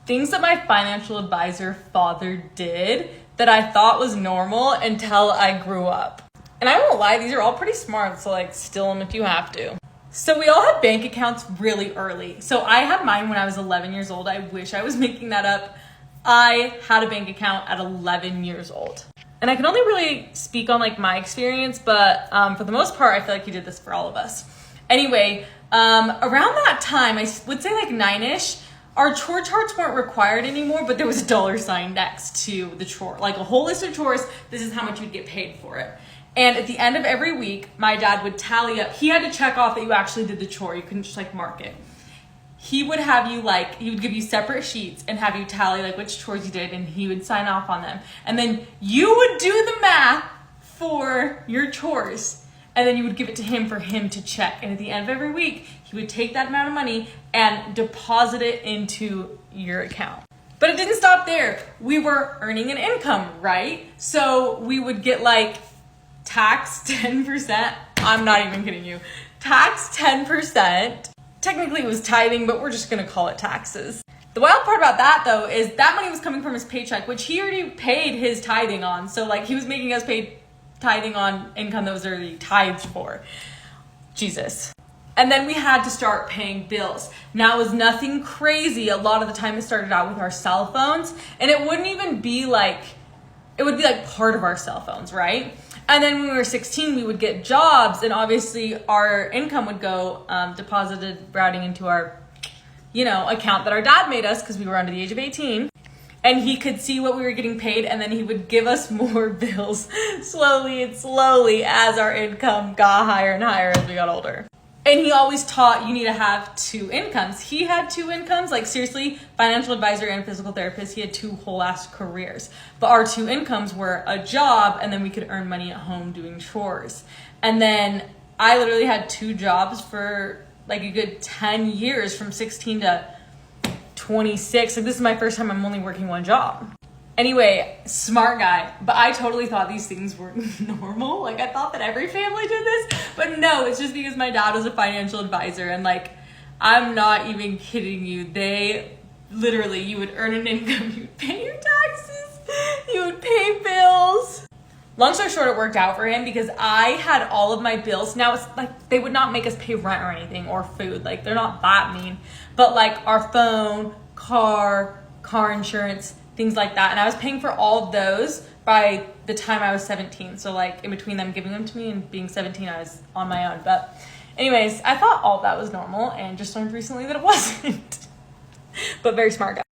things that my financial advisor father did that I thought was normal until I grew up. And I won't lie, these are all pretty smart, so like steal them if you have to. So we all had bank accounts really early. So I had mine when I was 11 years old. I wish I was making that up. I had a bank account at 11 years old. And I can only really speak on like my experience, but for the most part, I feel like he did this for all of us. Anyway, around that time, I would say like 9-ish, our chore charts weren't required anymore, but there was a dollar sign next to the chore, like a whole list of chores. This is how much you'd get paid for it. And at the end of every week, my dad would tally up. He had to check off that you actually did the chore. You couldn't just like mark it. He would have you like, he would give you separate sheets and have you tally like which chores you did, and he would sign off on them. And then you would do the math for your chores, and then you would give it to him for him to check. And at the end of every week, he would take that amount of money and deposit it into your account. But it didn't stop there. We were earning an income, right? So we would get like tax 10%. I'm not even kidding you. Tax 10%. Technically it was tithing, but we're just gonna call it taxes. The wild part about that though is that money was coming from his paycheck, which he already paid his tithing on. So like he was making us pay tithing on income that was already tithed for. Jesus. And then we had to start paying bills. Now it was nothing crazy. A lot of the time it started out with our cell phones, and it wouldn't even be like, it would be like part of our cell phones, right? And then when we were 16, we would get jobs, and obviously our income would go deposited routing into our, account that our dad made us because we were under the age of 18. And he could see what we were getting paid, and then he would give us more bills slowly and slowly as our income got higher and higher as we got older. And he always taught you need to have 2 incomes. He had 2 incomes, like seriously, financial advisor and physical therapist. He had 2 whole ass careers. But our 2 incomes were a job, and then we could earn money at home doing chores. And then I literally had 2 jobs for like a good 10 years from 16 to 26. Like this is my first time I'm only working 1 job. Anyway, smart guy, but I totally thought these things were normal. Like I thought that every family did this, but no, it's just because my dad was a financial advisor, and like, I'm not even kidding you. They literally, you would earn an income, you would pay your taxes, you would pay bills. Long story short, it worked out for him because I had all of my bills. Now it's like, they would not make us pay rent or anything or food. Like they're not that mean, but like our phone, car insurance, things like that. And I was paying for all of those by the time I was 17. So like in between them giving them to me and being 17, I was on my own. But anyways, I thought all of that was normal and just learned recently that it wasn't. But very smart guy.